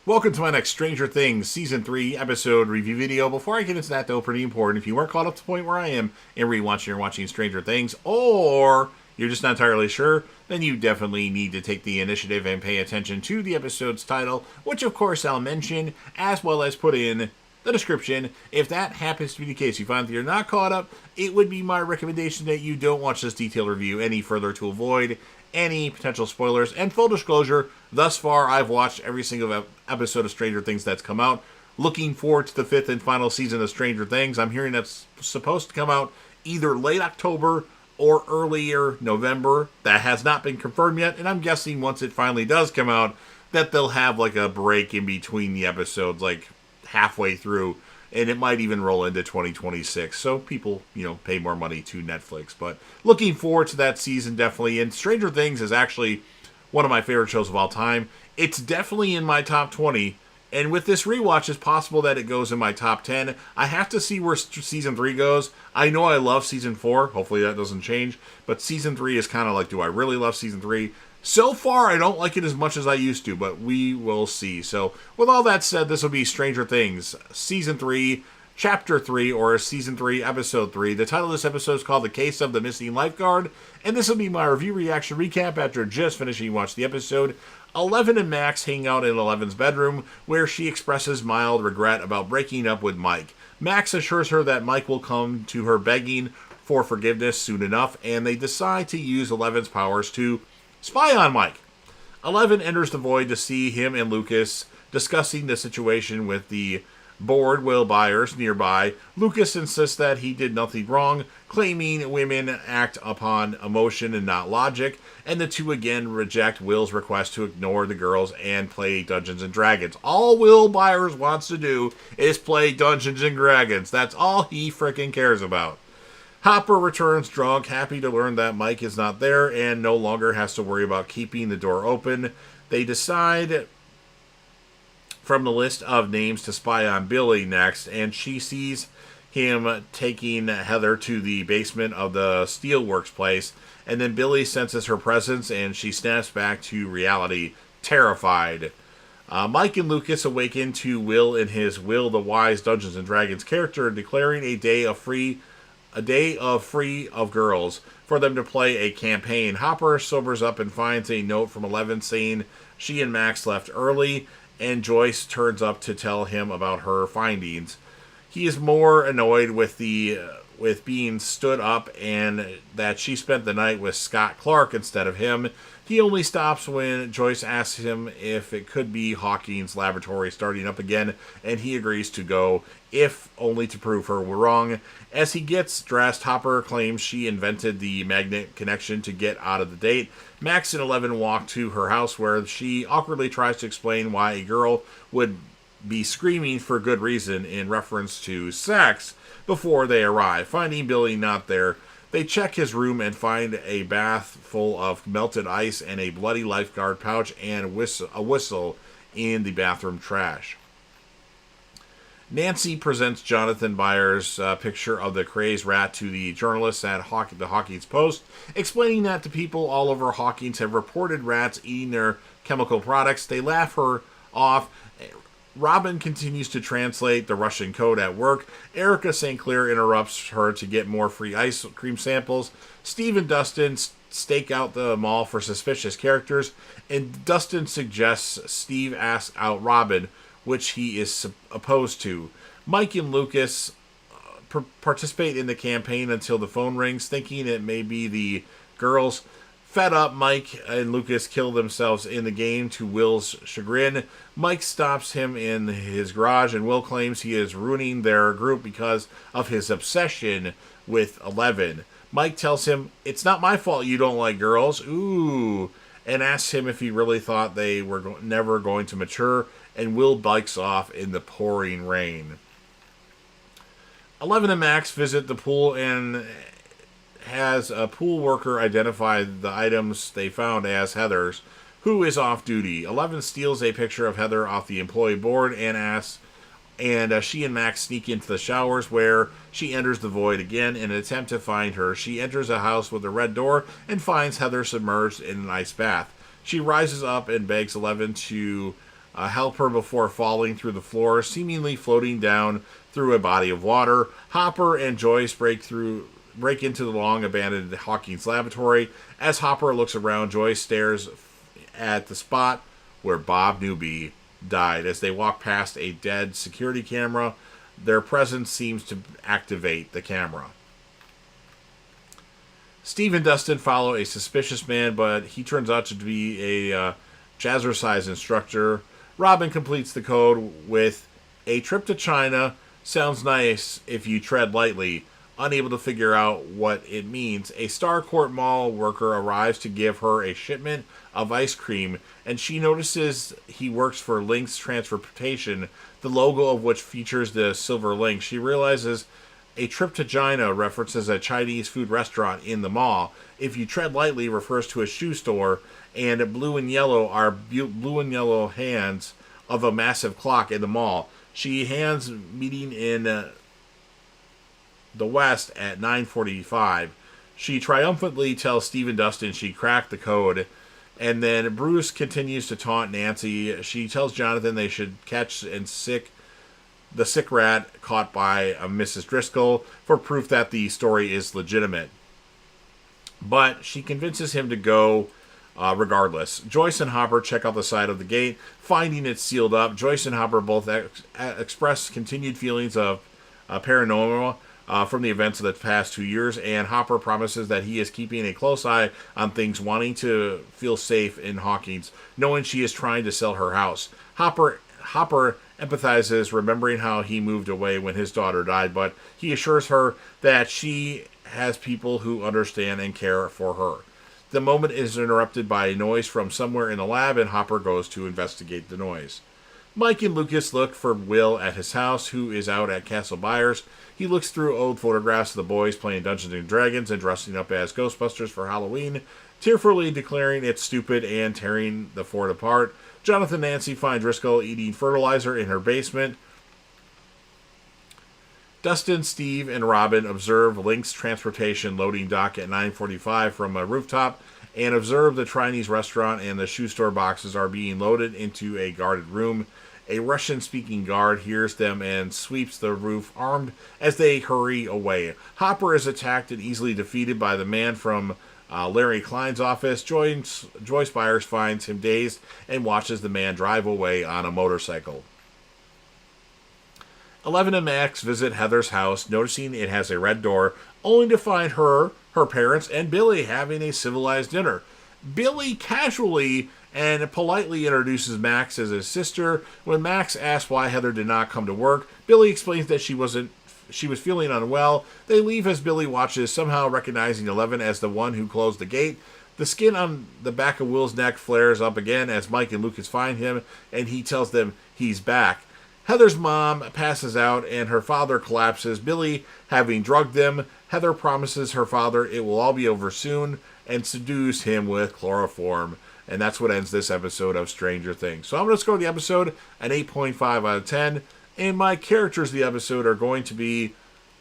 Welcome to my next Stranger Things Season 3 episode review video. Before I get into that, though, pretty important, if you weren't caught up to the point where I am in rewatching or watching Stranger Things, or you're just not entirely sure, then you definitely need to take the initiative and pay attention to the episode's title, which of course I'll mention, as well as put in the description. If that happens to be the case, you find that you're not caught up, it would be my recommendation that you don't watch this detailed review any further to avoid any potential spoilers. And full disclosure, thus far I've watched every single episode of Stranger Things that's come out. Looking forward to the 5th and final season of Stranger Things. I'm hearing that's supposed to come out either late October or earlier November. That has not been confirmed yet, and I'm guessing once it finally does come out that they'll have like a break in between the episodes, like halfway through, and it might even roll into 2026. So people, pay more money to Netflix. But looking forward to that season, definitely. And Stranger Things is actually one of my favorite shows of all time. It's definitely in my top 20. And with this rewatch, it's possible that it goes in my top 10. I have to see where season 3 goes. I know I love season 4. Hopefully that doesn't change. But season 3 is kind of like, do I really love season 3? So far, I don't like it as much as I used to, but we will see. So, with all that said, this will be Stranger Things, Season 3, Chapter 3, or Season 3, Episode 3. The title of this episode is called The Case of the Missing Lifeguard, and this will be my review reaction recap after just finishing watching the episode. Eleven and Max hang out in Eleven's bedroom, where she expresses mild regret about breaking up with Mike. Max assures her that Mike will come to her begging for forgiveness soon enough, and they decide to use Eleven's powers to spy on Mike. Eleven enters the void to see him and Lucas discussing the situation with the bored Will Byers nearby. Lucas insists that he did nothing wrong, claiming women act upon emotion and not logic, and the two again reject Will's request to ignore the girls and play Dungeons and Dragons. All Will Byers wants to do is play Dungeons and Dragons. That's all he freaking cares about. Hopper returns drunk, happy to learn that Mike is not there and no longer has to worry about keeping the door open. They decide from the list of names to spy on Billy next, and she sees him taking Heather to the basement of the steelworks place, and then Billy senses her presence and she snaps back to reality, terrified. Mike and Lucas awaken to Will in his Will the Wise Dungeons and Dragons character, declaring a day of free of girls for them to play a campaign. Hopper sobers up and finds a note from Eleven saying she and Max left early, and Joyce turns up to tell him about her findings. He is more annoyed with being stood up and that she spent the night with Scott Clark instead of him. He only stops when Joyce asks him if it could be Hawking's laboratory starting up again, and he agrees to go, if only to prove her wrong. As he gets dressed, Hopper claims she invented the magnet connection to get out of the date. Max and Eleven walk to her house where she awkwardly tries to explain why a girl would be screaming for good reason in reference to sex before they arrive. Finding Billy not there, they check his room and find a bath full of melted ice and a bloody lifeguard pouch and a whistle in the bathroom trash. Nancy presents Jonathan Byers' picture of the crazed rat to the journalists at the Hawkins Post, explaining that the people all over Hawkins have reported rats eating their chemical products. They laugh her off. Robin continues to translate the Russian code at work. Erica St. Clair interrupts her to get more free ice cream samples. Steve and Dustin stake out the mall for suspicious characters, and Dustin suggests Steve ask out Robin, which he is opposed to. Mike and Lucas participate in the campaign until the phone rings, thinking it may be the girls. Fed up, Mike and Lucas kill themselves in the game to Will's chagrin. Mike stops him in his garage, and Will claims he is ruining their group because of his obsession with Eleven. Mike tells him, "It's not my fault you don't like girls." Ooh. And asks him if he really thought they were never going to mature, and Will bikes off in the pouring rain. Eleven and Max visit the pool and has a pool worker identify the items they found as Heather's, who is off duty. Eleven steals a picture of Heather off the employee board and she and Max sneak into the showers, where she enters the void again in an attempt to find her. She enters a house with a red door and finds Heather submerged in an ice bath. She rises up and begs Eleven to help her before falling through the floor, seemingly floating down through a body of water. Hopper and Joyce break into the long-abandoned Hawkins laboratory. As Hopper looks around, Joyce stares at the spot where Bob Newby died. As they walk past a dead security camera, their presence seems to activate the camera. Steve and Dustin follow a suspicious man, but he turns out to be a jazzercise instructor. Robin completes the code with a trip to China. Sounds nice if you tread lightly. Unable to figure out what it means, a Starcourt Mall worker arrives to give her a shipment of ice cream, and she notices he works for Lynx Transportation, the logo of which features the silver link. She realizes a trip to China references a Chinese food restaurant in the mall. If you tread lightly refers to a shoe store, and blue and yellow are blue and yellow hands of a massive clock in the mall. She hands meeting in the West at 9:45. She triumphantly tells Steve and Dustin she cracked the code, and then Bruce continues to taunt Nancy. She tells Jonathan they should catch the sick rat caught by Mrs. Driscoll for proof that the story is legitimate. But she convinces him to go regardless. Joyce and Hopper check out the side of the gate, finding it sealed up. Joyce and Hopper both express continued feelings of paranoia from the events of the past 2 years, and Hopper promises that he is keeping a close eye on things, wanting to feel safe in Hawkins, knowing she is trying to sell her house. Hopper empathizes, remembering how he moved away when his daughter died, but he assures her that she has people who understand and care for her. The moment is interrupted by a noise from somewhere in the lab, and Hopper goes to investigate the noise. Mike and Lucas look for Will at his house, who is out at Castle Byers. He looks through old photographs of the boys playing Dungeons & Dragons and dressing up as Ghostbusters for Halloween, tearfully declaring it's stupid and tearing the fort apart. Jonathan and Nancy find Driscoll eating fertilizer in her basement. Dustin, Steve, and Robin observe Lynx Transportation loading dock at 9:45 from a rooftop and observe the Chinese restaurant and the shoe store boxes are being loaded into a guarded room. A Russian-speaking guard hears them and sweeps the roof armed as they hurry away. Hopper is attacked and easily defeated by the man from Larry Klein's office. Joyce Byers finds him dazed and watches the man drive away on a motorcycle. Eleven and Max visit Heather's house, noticing it has a red door, only to find her parents, and Billy having a civilized dinner. Billy casually and politely introduces Max as his sister. When Max asks why Heather did not come to work, Billy explains that she was feeling unwell. They leave as Billy watches, somehow recognizing Eleven as the one who closed the gate. The skin on the back of Will's neck flares up again as Mike and Lucas find him, and he tells them he's back. Heather's mom passes out and her father collapses, Billy having drugged them. Heather promises her father it will all be over soon and seduce him with chloroform. And that's what ends this episode of Stranger Things. So I'm going to score the episode an 8.5 out of 10. And my characters of the episode are going to be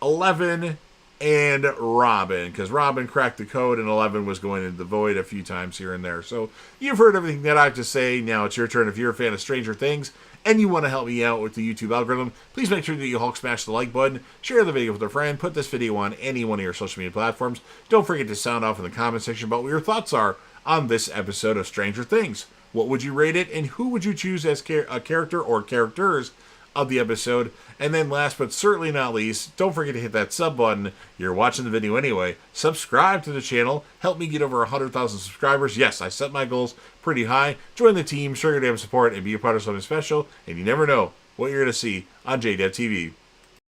11 and Robin, because Robin cracked the code and 11 was going into the void a few times here and there. So you've heard everything that I have to say. Now it's your turn. If you're a fan of Stranger Things and you want to help me out with the YouTube algorithm, please make sure that you Hulk smash the like button, share the video with a friend, put this video on any one of your social media platforms. Don't forget to sound off in the comment section about what your thoughts are on this episode of Stranger Things. What would you rate it, and who would you choose as a character or characters of the episode? And then last but certainly not least, don't forget to hit that sub button. You're watching the video anyway. Subscribe to the channel. Help me get over 100,000 subscribers. Yes, I set my goals pretty high. Join the team, show your damn support, and be a part of something special. And you never know what you're going to see on JDev TV.